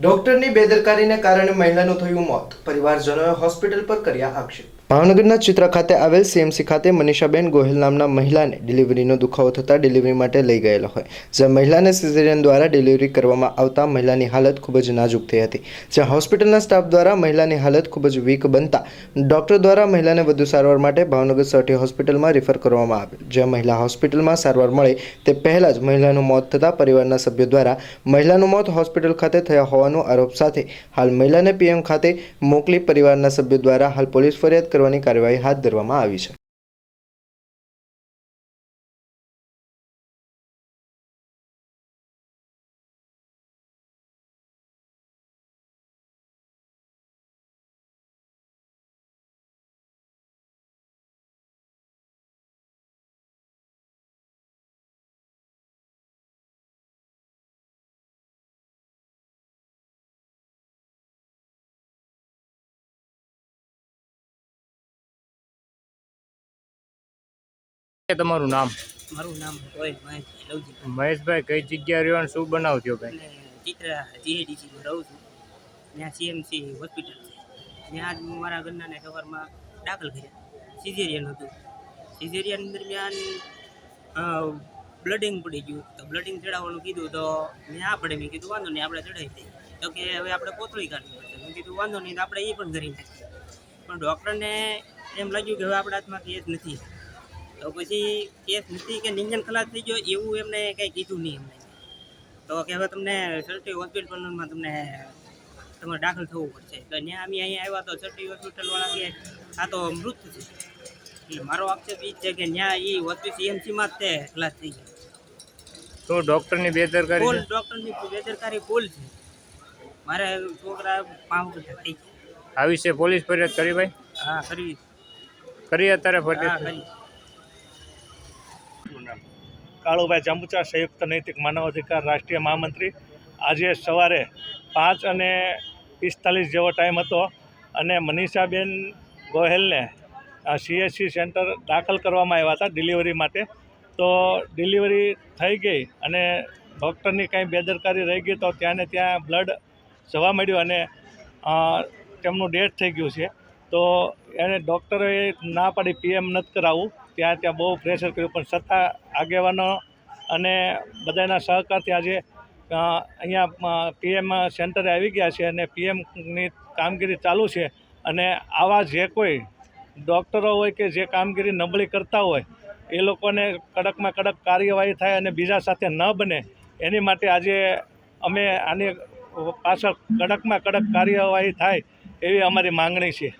ડોક્ટરની બેદરકારીને કારણે મહિલાનું થયું મોત. પરિવારજનોએ હોસ્પિટલ પર કર્યા આક્ષેપ. ભાવનગરના ચિત્રા ખાતે આવેલ સીએમસી ખાતે મનીષાબેન ગોહિલ નામના મહિલાને ડિલિવરીનો દુખાવો થતાં ડિલિવરી માટે લઈ ગયેલા હોય, જ્યાં મહિલાને સિઝેરિયન દ્વારા ડિલિવરી કરવામાં આવતા મહિલાની હાલત ખૂબ જ નાજુક થઈ હતી. જ્યાં હોસ્પિટલના સ્ટાફ દ્વારા મહિલાની હાલત ખૂબ જ વીક બનતા ડોક્ટર દ્વારા મહિલાને વધુ સારવાર માટે ભાવનગર સટી હોસ્પિટલમાં રિફર કરવામાં આવેલ. જ્યાં મહિલા હોસ્પિટલમાં સારવાર મળે તે પહેલાં જ મહિલાનું મોત થતાં પરિવારના સભ્યો દ્વારા મહિલાનું મોત હોસ્પિટલ ખાતે થયા હોવાનો આરોપ સાથે હાલ મહિલાને પીએમ ખાતે મોકલી પરિવારના સભ્યો દ્વારા હાલ પોલીસ ફરિયાદ કરવાની કાર્યવાહી હાથ ધરવામાં આવી છે. તમારું નામ? મારું નામ રોહિત મહેશભાઈ લવજી. મહેશભાઈ, કઈ જગ્યા રહ્યો અને શું બનાવ થયો ભાઈ? અને ચિત્રા જીએડીસીમાં રહું છું. ત્યાં સીએમસી હોસ્પિટલ છે. ત્યાં જ મારા ઘરનાને સવારમાં દાખલ કર્યા. સિઝેરિયન હતું. સિઝેરિયન દરમિયાન બ્લડિંગ પડી ગયું. તો બ્લડિંગ ચડાવવાનું કીધું તો મેં આ પડે. મેં કીધું વાંધો નહીં, આપણે ચડાવી દઈએ. તો કે હવે આપણે કોથળી કાઢવી પડશે. મેં કીધું વાંધો નહીં, તો આપણે એ પણ કરી નાખીએ. પણ ડૉક્ટરને એમ લાગ્યું કે હવે આપણા હાથમાં કેસ નથી. તો પછી કેસ નથી કે નિંજન ખલાસ થઈ ગયો એવું એમને કંઈ કીધું નહીં એમને. તો કે હવે તમને સર્ટી હોસ્પિટલમાં તમારે દાખલ થવું પડશે. તો ત્યાં અમે અહીંયા આવ્યા તો સર્ટી હોસ્પિટલવાળા કે આ તો મૃત છે. એટલે મારો આક્ષેપ એ જ છે કે ત્યાં એ હોસ્પિટલ સીએમસીમાં જ તે ખલાસ થઈ ગયો. તો ડૉક્ટરની બેદરકારી ફૂલ છે? ડૉક્ટરની બેદરકારી ફૂલ છે. મારે છોકરા 5 વર્ષ થઈ ગયા. આ વિશે પોલીસ ફરિયાદ કરી ભાઈ? હા કરી. અત્યારે હા ફરિયાદ? કરી. કાળુભાઈ જાંબુચા, સંયુક્ત નૈતિક માનવ અધિકાર રાષ્ટ્રીય મહામંત્રી. આજે સવારે 5:45 જેવો ટાઈમ હતો અને મનીષાબેન ગોહેલને સીએચસી સેન્ટર દાખલ કરવામાં આવ્યા હતા ડિલિવરી માટે. તો ડિલિવરી થઈ ગઈ અને ડૉક્ટરની કાંઈ બેદરકારી રહી ગઈ તો ત્યાંને ત્યાં બ્લડ જવા મળ્યું અને તેમનું ડેથ થઈ ગયું છે. તો એને ડૉક્ટરે ના પાડી પીએમ નથી કરાવવું. ત્યાં બહુ પ્રેશર કર્યું, પણ છતાં આગેવાનો અને બધાના સહકારથી આજે અહીંયા પીએમ સેન્ટરે આવી ગયા છે અને પીએમની કામગીરી ચાલુ છે. અને આવા જે કોઈ ડૉક્ટરો હોય કે જે કામગીરી નબળી કરતા હોય એ લોકોને કડકમાં કડક કાર્યવાહી થાય અને બીજા સાથે ન બને એની માટે આજે અમે આની પાછળ કડકમાં કડક કાર્યવાહી થાય એવી અમારી માંગણી છે.